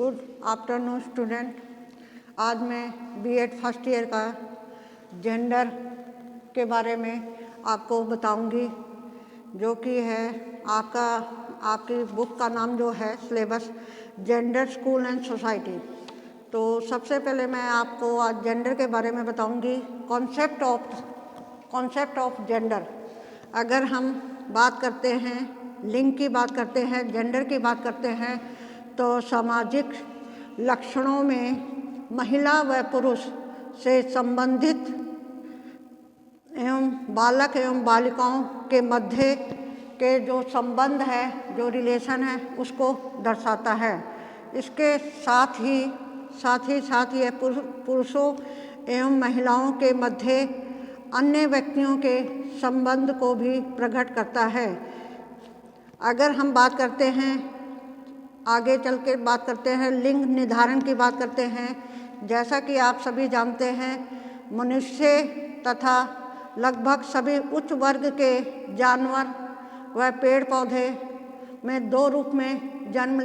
Good afternoon student. आज मैं BEd first year का जेंडर के बारे में आपको बताऊंगी, जो कि है आपकी बुक का नाम जो है syllabus gender school and society. तो सबसे पहले मैं आपको आज जेंडर के बारे में बताऊंगी, कॉन्सेप्ट ऑफ जेंडर। अगर हम बात करते हैं, लिंग की बात करते हैं, जेंडर की बात करते हैं, तो सामाजिक लक्षणों में महिला व पुरुष से संबंधित एवं बालक एवं बालिकाओं के मध्य के जो संबंध है, जो रिलेशन है, उसको दर्शाता है। इसके साथ ही यह पुरुषों एवं महिलाओं के मध्य अन्य व्यक्तियों के संबंध को भी प्रकट करता है। अगर हम बात करते हैं, आगे चल के बात करते हैं, लिंग निर्धारण की बात करते हैं। जैसा कि आप सभी जानते हैं, मनुष्य तथा लगभग सभी उच्च वर्ग के जानवर व पेड़ पौधे में दो रूप में जन्म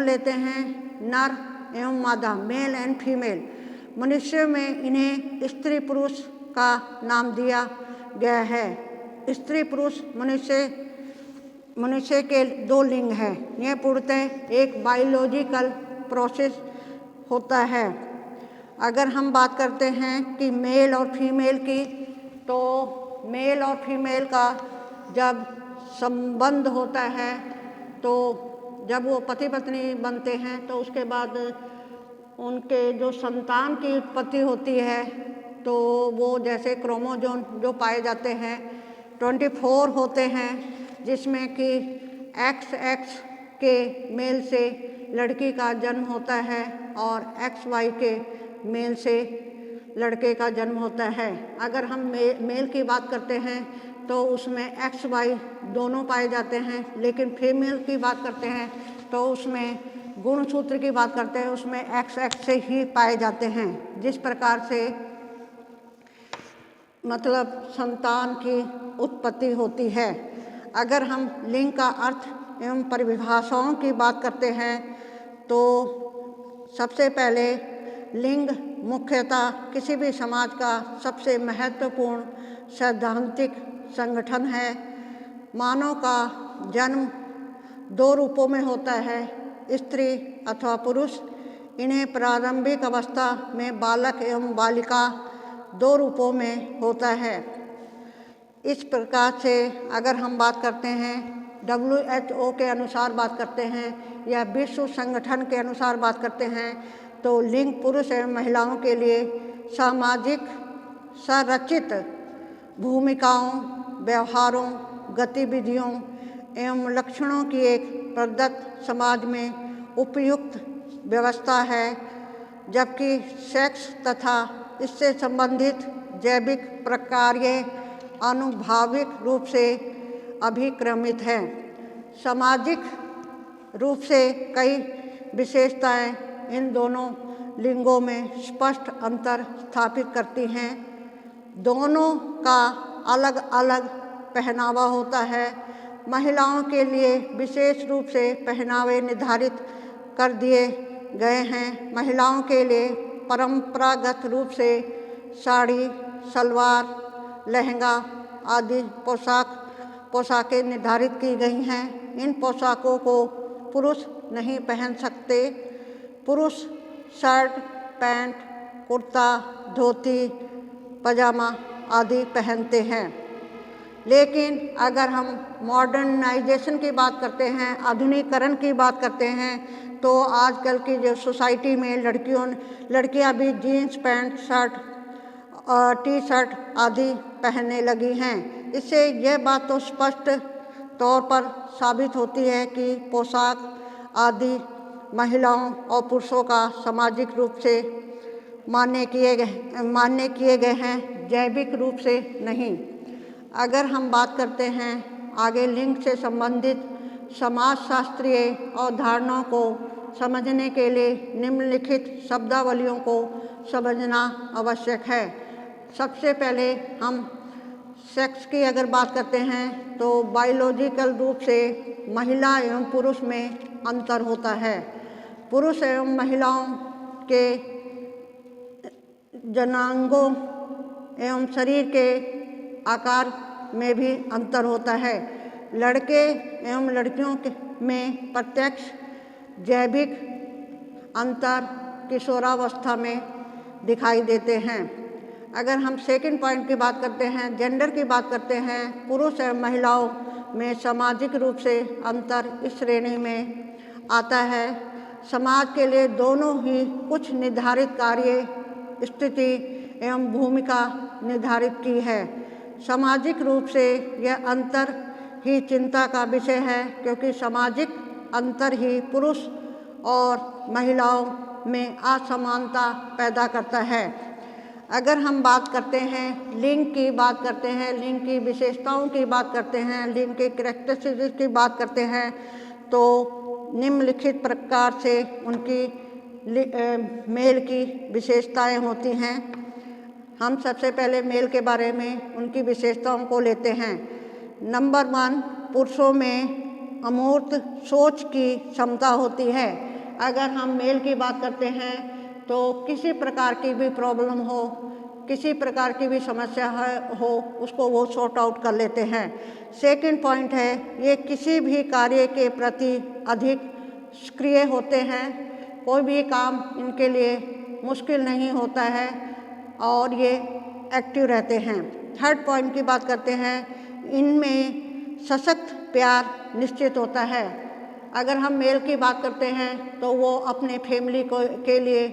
लेते हैं, नर एवं मादा, मेल एंड फीमेल। मनुष्य में इन्हें स्त्री पुरुष का नाम दिया गया है। स्त्री पुरुष मनुष्य के दो लिंग हैं। यह पूर्णतः एक बायोलॉजिकल प्रोसेस होता है। अगर हम बात करते हैं कि मेल और फीमेल की, तो मेल और फीमेल का जब संबंध होता है, तो जब वो पति पत्नी बनते हैं, तो उसके बाद उनके जो संतान की उत्पत्ति होती है, तो वो जैसे क्रोमोजोम जो पाए जाते हैं 24 होते हैं, जिसमें कि XX के मेल से लड़की का जन्म होता है और XY के मेल से लड़के का जन्म होता है। अगर हम मेल की बात करते हैं, तो उसमें XY दोनों पाए जाते हैं, लेकिन फीमेल की बात करते हैं तो उसमें गुणसूत्र की बात करते हैं, उसमें XX से ही पाए जाते हैं। जिस प्रकार से मतलब संतान की उत्पत्ति होती है। अगर हम लिंग का अर्थ एवं परिभाषाओं की बात करते हैं, तो सबसे पहले लिंग मुख्यतः किसी भी समाज का सबसे महत्वपूर्ण सैद्धांतिक संगठन है। मानव का जन्म दो रूपों में होता है, स्त्री अथवा पुरुष। इन्हें प्रारंभिक अवस्था में बालक एवं बालिका दो रूपों में होता है। इस प्रकार से अगर हम बात करते हैं, WHO के अनुसार बात करते हैं या विश्व संगठन के अनुसार बात करते हैं, तो लिंग पुरुष एवं महिलाओं के लिए सामाजिक संरचित भूमिकाओं, व्यवहारों, गतिविधियों एवं लक्षणों की एक प्रदत्त समाज में उपयुक्त व्यवस्था है, जबकि सेक्स तथा इससे संबंधित जैविक प्रक्रिया आनुभाविक रूप से अभिक्रमित है। सामाजिक रूप से कई विशेषताएं इन दोनों लिंगों में स्पष्ट अंतर स्थापित करती हैं। दोनों का अलग अलग पहनावा होता है। महिलाओं के लिए विशेष रूप से पहनावे निर्धारित कर दिए गए हैं। महिलाओं के लिए परंपरागत रूप से साड़ी, सलवार, लहंगा आदि पोशाकें निर्धारित की गई हैं। इन पोशाकों को पुरुष नहीं पहन सकते। पुरुष शर्ट, पैंट, कुर्ता, धोती, पजामा आदि पहनते हैं। लेकिन अगर हम मॉडर्नाइजेशन की बात करते हैं, आधुनिकीकरण की बात करते हैं, तो आजकल की जो सोसाइटी में लड़कियां भी जीन्स पैंट, शर्ट और टी-शर्ट आदि पहनने लगी हैं। इससे यह बात तो स्पष्ट तौर पर साबित होती है कि पोशाक आदि महिलाओं और पुरुषों का सामाजिक रूप से मान्य किए गए हैं, जैविक रूप से नहीं। अगर हम बात करते हैं आगे लिंग से संबंधित समाजशास्त्रीय अवधारणाओं को समझने के लिए निम्नलिखित शब्दावलियों को समझना आवश्यक है। सबसे पहले हम सेक्स की अगर बात करते हैं, तो बायोलॉजिकल रूप से महिला एवं पुरुष में अंतर होता है। पुरुष एवं महिलाओं के जनांगों एवं शरीर के आकार में भी अंतर होता है। लड़के एवं लड़कियों में प्रत्यक्ष जैविक अंतर किशोरावस्था में दिखाई देते हैं। अगर हम सेकंड पॉइंट की बात करते हैं, जेंडर की बात करते हैं, पुरुष एवं महिलाओं में सामाजिक रूप से अंतर इस श्रेणी में आता है। समाज के लिए दोनों ही कुछ निर्धारित कार्य, स्थिति एवं भूमिका निर्धारित की है। सामाजिक रूप से यह अंतर ही चिंता का विषय है, क्योंकि सामाजिक अंतर ही पुरुष और महिलाओं में असमानता पैदा करता है। अगर हम बात करते हैं लिंग की बात करते हैं, लिंग की विशेषताओं की बात करते हैं, लिंग के कैरेक्टरिस्टिक्स की बात करते हैं, तो निम्नलिखित प्रकार से उनकी मेल की विशेषताएं होती हैं। हम सबसे पहले मेल के बारे में उनकी विशेषताओं को लेते हैं। नंबर 1, पुरुषों में अमूर्त सोच की क्षमता होती है। अगर हम मेल की बात करते हैं तो किसी प्रकार की भी प्रॉब्लम हो, किसी प्रकार की भी समस्या हो, उसको वो सॉर्ट आउट कर लेते हैं। सेकंड पॉइंट है, ये किसी भी कार्य के प्रति अधिक सक्रिय होते हैं। कोई भी काम इनके लिए मुश्किल नहीं होता है और ये एक्टिव रहते हैं। थर्ड पॉइंट की बात करते हैं, इनमें सशक्त प्यार निश्चित होता है। अगर हम मेल की बात करते हैं तो वो अपने फैमिली के लिए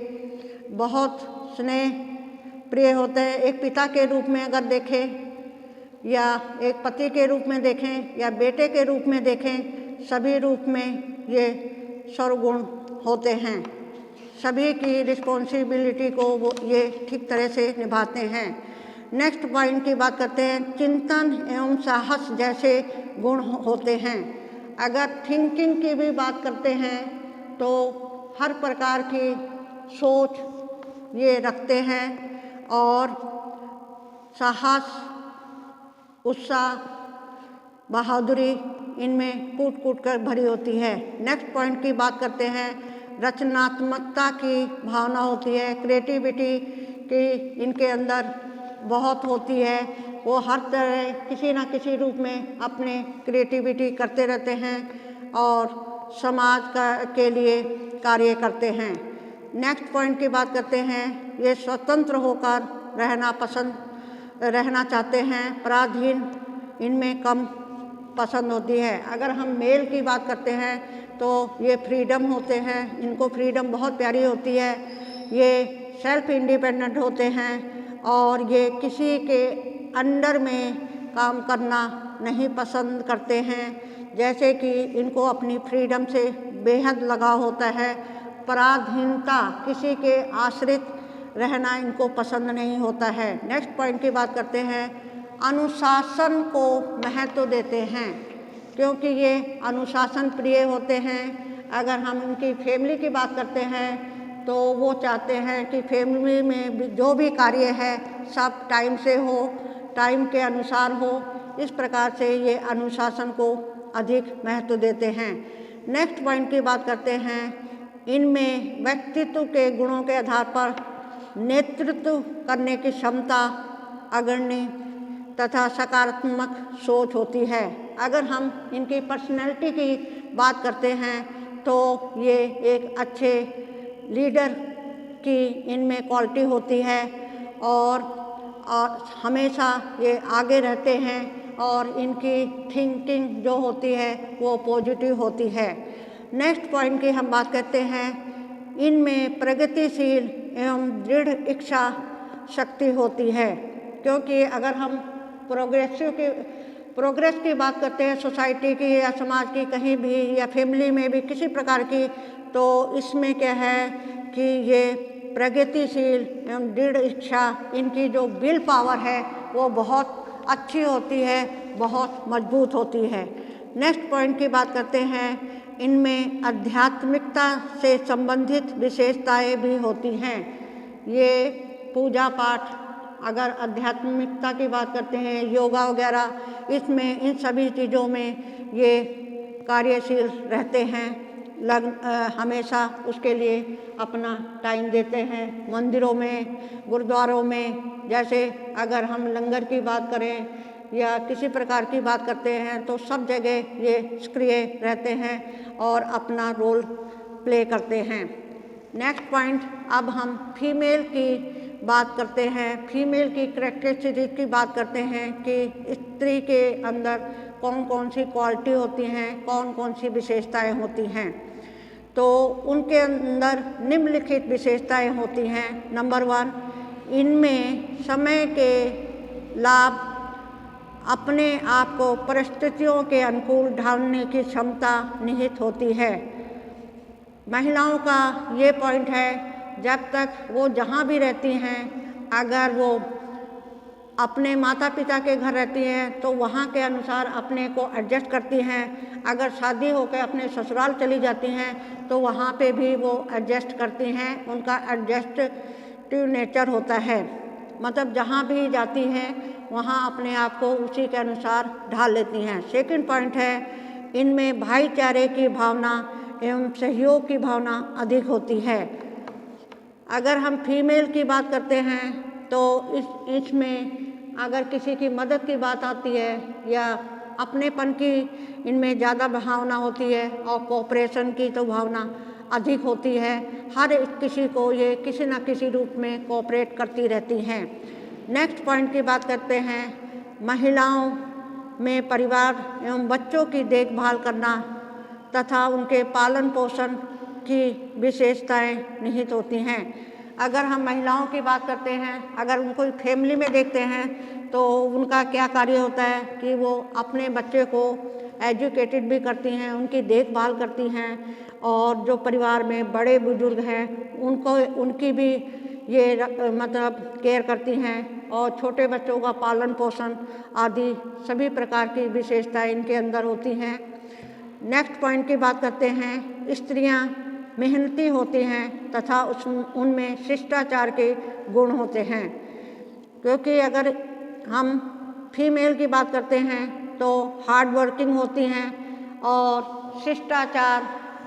बहुत स्नेह प्रिय होते हैं। एक पिता के रूप में अगर देखें या एक पति के रूप में देखें या बेटे के रूप में देखें, सभी रूप में ये सर्वगुण होते हैं। सभी की रिस्पॉन्सिबिलिटी को वो ये ठीक तरह से निभाते हैं। नेक्स्ट पॉइंट की बात करते हैं, चिंतन एवं साहस जैसे गुण होते हैं। अगर थिंकिंग की भी बात करते हैं तो हर प्रकार की सोच ये रखते हैं और साहस, उत्साह, बहादुरी इनमें कूट कूट कर भरी होती है। नेक्स्ट पॉइंट की बात करते हैं, रचनात्मकता की भावना होती है, क्रिएटिविटी की इनके अंदर बहुत होती है। वो हर तरह किसी न किसी रूप में अपने क्रिएटिविटी करते रहते हैं और समाज के लिए कार्य करते हैं। नेक्स्ट पॉइंट की बात करते हैं, ये स्वतंत्र होकर रहना चाहते हैं, पराधीन इनमें कम पसंद होती है। अगर हम मेल की बात करते हैं तो ये फ्रीडम होते हैं, इनको फ्रीडम बहुत प्यारी होती है। ये सेल्फ इंडिपेंडेंट होते हैं और ये किसी के अंडर में काम करना नहीं पसंद करते हैं। जैसे कि इनको अपनी फ्रीडम से बेहद लगाव होता है। पराधीनता, किसी के आश्रित रहना इनको पसंद नहीं होता है। नेक्स्ट पॉइंट की बात करते हैं, अनुशासन को महत्व देते हैं, क्योंकि ये अनुशासन प्रिय होते हैं। अगर हम इनकी फैमिली की बात करते हैं तो वो चाहते हैं कि फैमिली में जो भी कार्य है सब टाइम से हो, टाइम के अनुसार हो। इस प्रकार से ये अनुशासन को अधिक महत्व देते हैं। नेक्स्ट पॉइंट की बात करते हैं, इनमें व्यक्तित्व के गुणों के आधार पर नेतृत्व करने की क्षमता, अग्रणी तथा सकारात्मक सोच होती है। अगर हम इनकी पर्सनैलिटी की बात करते हैं तो ये एक अच्छे लीडर की इनमें क्वालिटी होती है और हमेशा ये आगे रहते हैं और इनकी थिंकिंग जो होती है वो पॉजिटिव होती है। नेक्स्ट पॉइंट की हम बात करते हैं, इनमें प्रगतिशील एवं दृढ़ इच्छा शक्ति होती है, क्योंकि अगर हम प्रोग्रेस की बात करते हैं सोसाइटी की या समाज की, कहीं भी या फैमिली में भी किसी प्रकार की, तो इसमें क्या है कि ये प्रगतिशील एवं दृढ़ इच्छा, इनकी जो विल पावर है वो बहुत अच्छी होती है, बहुत मजबूत होती है। नेक्स्ट पॉइंट की बात करते हैं, इनमें आध्यात्मिकता से संबंधित विशेषताएं भी होती हैं। ये पूजा पाठ, अगर आध्यात्मिकता की बात करते हैं, योगा वगैरह, इसमें इन सभी चीज़ों में ये कार्यशील रहते हैं, हमेशा उसके लिए अपना टाइम देते हैं। मंदिरों में, गुरुद्वारों में, जैसे अगर हम लंगर की बात करें या किसी प्रकार की बात करते हैं तो सब जगह ये सक्रिय रहते हैं और अपना रोल प्ले करते हैं। नेक्स्ट पॉइंट, अब हम फीमेल की बात करते हैं। फीमेल की करैक्टरिस्टिक की बात करते हैं कि स्त्री के अंदर कौन कौन सी क्वालिटी होती हैं, कौन कौन सी विशेषताएं होती हैं। तो उनके अंदर निम्नलिखित विशेषताएं होती हैं। नंबर 1, इनमें समय के लाभ, अपने आप को परिस्थितियों के अनुकूल ढालने की क्षमता निहित होती है। महिलाओं का ये पॉइंट है, जब तक वो जहाँ भी रहती हैं, अगर वो अपने माता पिता के घर रहती हैं तो वहाँ के अनुसार अपने को एडजस्ट करती हैं। अगर शादी होकर अपने ससुराल चली जाती हैं तो वहाँ पे भी वो एडजस्ट करती हैं। उनका एडजस्टिव नेचर होता है, मतलब जहाँ भी जाती हैं वहाँ अपने आप को उसी के अनुसार ढाल लेती हैं। सेकंड पॉइंट है, इनमें भाईचारे की भावना एवं सहयोग की भावना अधिक होती है। अगर हम फीमेल की बात करते हैं तो इसमें अगर किसी की मदद की बात आती है या अपनेपन की इनमें ज़्यादा भावना होती है और कोऑपरेशन की तो भावना अधिक होती है। हर किसी को ये किसी न किसी रूप में कोऑपरेट करती रहती हैं। नेक्स्ट पॉइंट की बात करते हैं, महिलाओं में परिवार एवं बच्चों की देखभाल करना तथा उनके पालन पोषण की विशेषताएं निहित होती हैं। अगर हम महिलाओं की बात करते हैं, अगर उनको फैमिली में देखते हैं तो उनका क्या कार्य होता है कि वो अपने बच्चे को एजुकेटेड भी करती हैं, उनकी देखभाल करती हैं और जो परिवार में बड़े बुजुर्ग हैं उनको उनकी भी ये मतलब केयर करती हैं और छोटे बच्चों का पालन पोषण आदि सभी प्रकार की विशेषताएं इनके अंदर होती हैं। नेक्स्ट पॉइंट की बात करते हैं, स्त्रियां मेहनती होती हैं तथा उनमें शिष्टाचार के गुण होते हैं। क्योंकि अगर हम फीमेल की बात करते हैं तो हार्ड वर्किंग होती हैं और शिष्टाचार,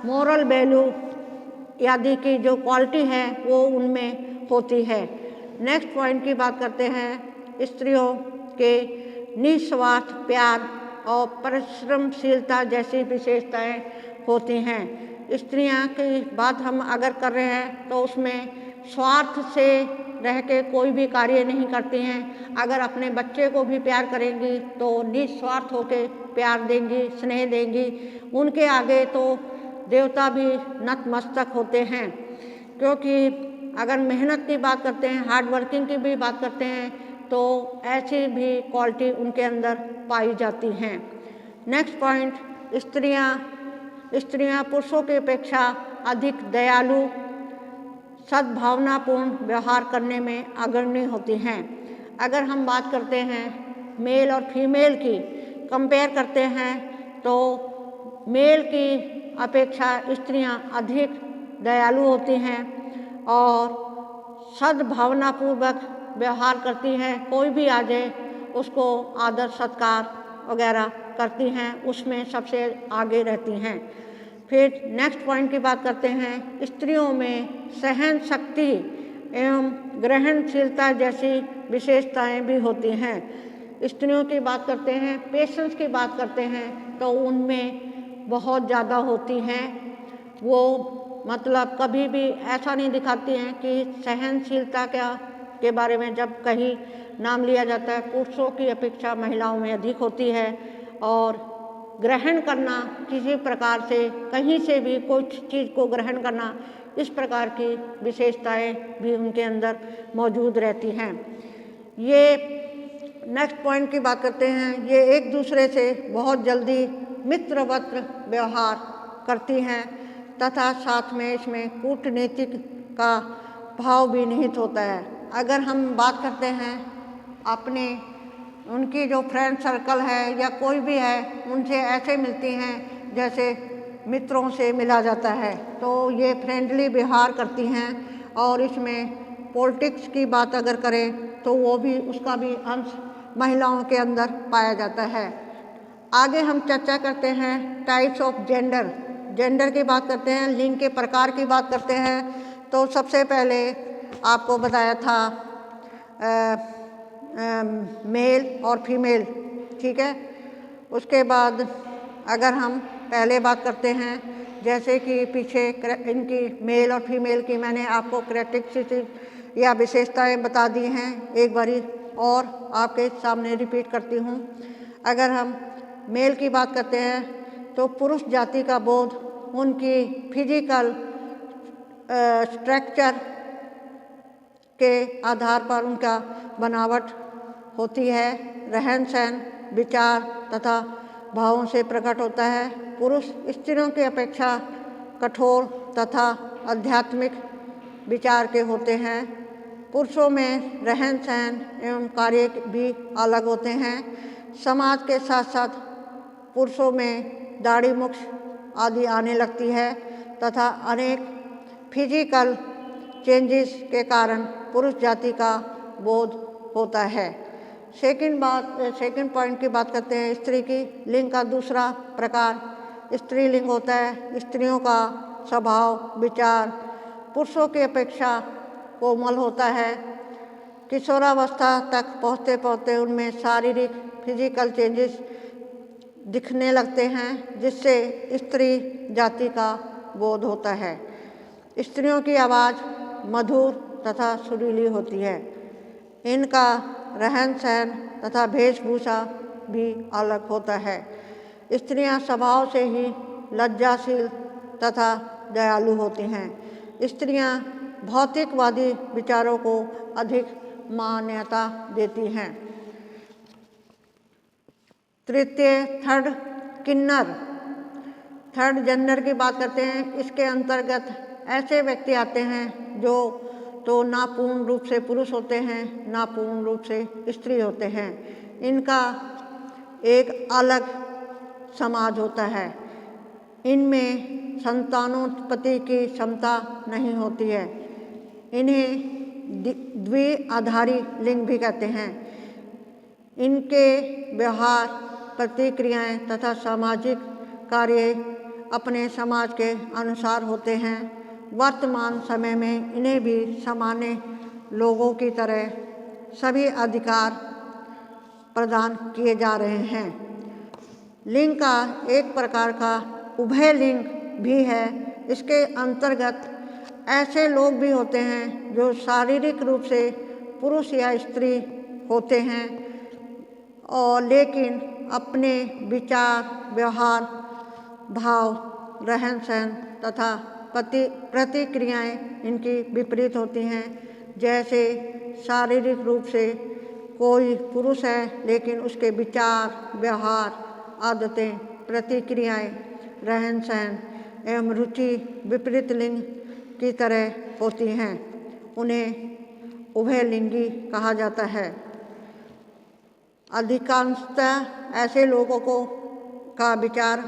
मोरल वैल्यू आदि की जो क्वालिटी है वो उनमें होती है। नेक्स्ट पॉइंट की बात करते हैं, स्त्रियों के निस्वार्थ प्यार और परिश्रमशीलता जैसी विशेषताएं होती हैं। स्त्रियां की बात हम अगर कर रहे हैं तो उसमें स्वार्थ से रह के कोई भी कार्य नहीं करती हैं। अगर अपने बच्चे को भी प्यार करेंगी तो निस्वार्थ होकर प्यार देंगी, स्नेह देंगी। उनके आगे तो देवता भी नतमस्तक होते हैं। क्योंकि अगर मेहनत की बात करते हैं, हार्ड वर्किंग की भी बात करते हैं तो ऐसी भी क्वालिटी उनके अंदर पाई जाती हैं। नेक्स्ट पॉइंट, स्त्रियां पुरुषों की अपेक्षा अधिक दयालु, सद्भावनापूर्ण व्यवहार करने में अग्रणी होती हैं। अगर हम बात करते हैं मेल और फीमेल की कंपेयर करते हैं तो मेल की अपेक्षा स्त्रियां अधिक दयालु होती हैं और सद्भावनापूर्वक व्यवहार करती हैं। कोई भी आ जाए उसको आदर सत्कार वगैरह करती हैं, उसमें सबसे आगे रहती हैं। फिर नेक्स्ट पॉइंट की बात करते हैं, स्त्रियों में सहन शक्ति एवं ग्रहणशीलता जैसी विशेषताएं भी होती हैं। स्त्रियों की बात करते हैं, पेशेंस की बात करते हैं तो उनमें बहुत ज़्यादा होती हैं। वो मतलब कभी भी ऐसा नहीं दिखाती हैं कि सहनशीलता के बारे में जब कहीं नाम लिया जाता है पुरुषों की अपेक्षा महिलाओं में अधिक होती है। और ग्रहण करना, किसी प्रकार से कहीं से भी कुछ चीज़ को ग्रहण करना, इस प्रकार की विशेषताएं भी उनके अंदर मौजूद रहती हैं। ये नेक्स्ट पॉइंट की बात करते हैं, ये एक दूसरे से बहुत जल्दी मित्रवत व्यवहार करती हैं तथा साथ में इसमें कूटनीतिक का भाव भी निहित होता है। अगर हम बात करते हैं अपने उनकी जो फ्रेंड सर्कल है या कोई भी है उनसे ऐसे मिलती हैं जैसे मित्रों से मिला जाता है, तो ये फ्रेंडली व्यवहार करती हैं। और इसमें पॉलिटिक्स की बात अगर करें तो वो भी उसका भी अंश महिलाओं के अंदर पाया जाता है। आगे हम चर्चा करते हैं टाइप्स ऑफ जेंडर। जेंडर की बात करते हैं, लिंग के प्रकार की बात करते हैं। तो सबसे पहले आपको बताया था मेल और फीमेल, ठीक है। उसके बाद अगर हम पहले बात करते हैं, जैसे कि पीछे इनकी मेल और फीमेल की मैंने आपको कैरेक्टरिस्टिक या विशेषताएं बता दी हैं, एक बारी और आपके सामने रिपीट करती हूँ। अगर हम मेल की बात करते हैं तो पुरुष जाति का बोध उनकी फिजिकल स्ट्रक्चर के आधार पर उनका बनावट होती है, रहन सहन, विचार तथा भावों से प्रकट होता है। पुरुष स्त्रियों की अपेक्षा कठोर तथा आध्यात्मिक विचार के होते हैं। पुरुषों में रहन सहन एवं कार्य भी अलग होते हैं। समाज के साथ साथ पुरुषों में दाढ़ी मूंछ आदि आने लगती है तथा अनेक फिजिकल चेंजेस के कारण पुरुष जाति का बोध होता है। सेकंड पॉइंट की बात करते हैं स्त्री की। लिंग का दूसरा प्रकार स्त्रीलिंग होता है। स्त्रियों का स्वभाव विचार पुरुषों की अपेक्षा कोमल होता है। किशोरावस्था तक पहुँचते पहुँचते उनमें शारीरिक फिजिकल चेंजेस दिखने लगते हैं, जिससे स्त्री जाति का बोध होता है। स्त्रियों की आवाज़ मधुर तथा सुरीली होती है। इनका रहन सहन तथा वेशभूषा भी अलग होता है। स्त्रियां स्वभाव से ही लज्जाशील तथा दयालु होती हैं। स्त्रियां भौतिकवादी विचारों को अधिक मान्यता देती हैं। तृतीय थर्ड किन्नर, थर्ड जेंडर की बात करते हैं। इसके अंतर्गत ऐसे व्यक्ति आते हैं जो तो ना पूर्ण रूप से पुरुष होते हैं, ना पूर्ण रूप से स्त्री होते हैं। इनका एक अलग समाज होता है। इनमें संतानोत्पत्ति की क्षमता नहीं होती है। इन्हें द्विआधारी लिंग भी कहते हैं। इनके व्यवहार प्रतिक्रियाएं तथा सामाजिक कार्य अपने समाज के अनुसार होते हैं। वर्तमान समय में इन्हें भी सामान्य लोगों की तरह सभी अधिकार प्रदान किए जा रहे हैं। लिंग का एक प्रकार का उभय लिंग भी है। इसके अंतर्गत ऐसे लोग भी होते हैं जो शारीरिक रूप से पुरुष या स्त्री होते हैं और लेकिन अपने विचार व्यवहार भाव रहन सहन तथा प्रतिक्रियाएं इनकी विपरीत होती हैं। जैसे शारीरिक रूप से कोई पुरुष है लेकिन उसके विचार व्यवहार आदतें प्रतिक्रियाएं रहन सहन एवं रुचि विपरीत लिंग की तरह होती हैं। उन्हें उभयलिंगी कहा जाता है। अधिकांशतः ऐसे लोगों का विचार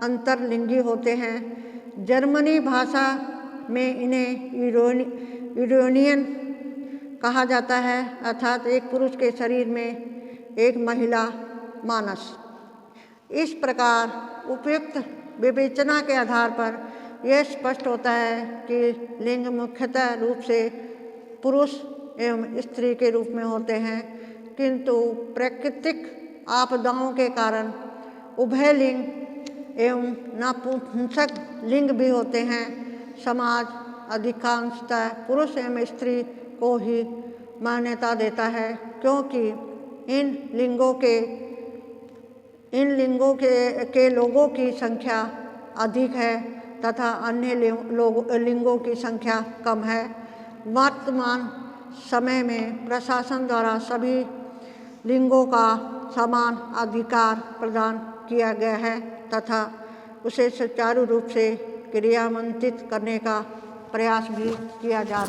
अंतरलिंगी होते हैं। जर्मनी भाषा में इन्हें यूरोनियन कहा जाता है, अर्थात एक पुरुष के शरीर में एक महिला मानस। इस प्रकार उपयुक्त विवेचना के आधार पर यह स्पष्ट होता है कि लिंग मुख्यतः रूप से पुरुष एवं स्त्री के रूप में होते हैं, किंतु प्राकृतिक आपदाओं के कारण उभय लिंग एवं नपुंसक लिंग भी होते हैं। समाज अधिकांशतः पुरुष एवं स्त्री को ही मान्यता देता है, क्योंकि इन लिंगों के लोगों की संख्या अधिक है तथा अन्य लिंगों की संख्या कम है। वर्तमान समय में प्रशासन द्वारा सभी लिंगों का समान अधिकार प्रदान किया गया है तथा उसे सुचारू रूप से क्रियान्वित करने का प्रयास भी किया जा रहा है।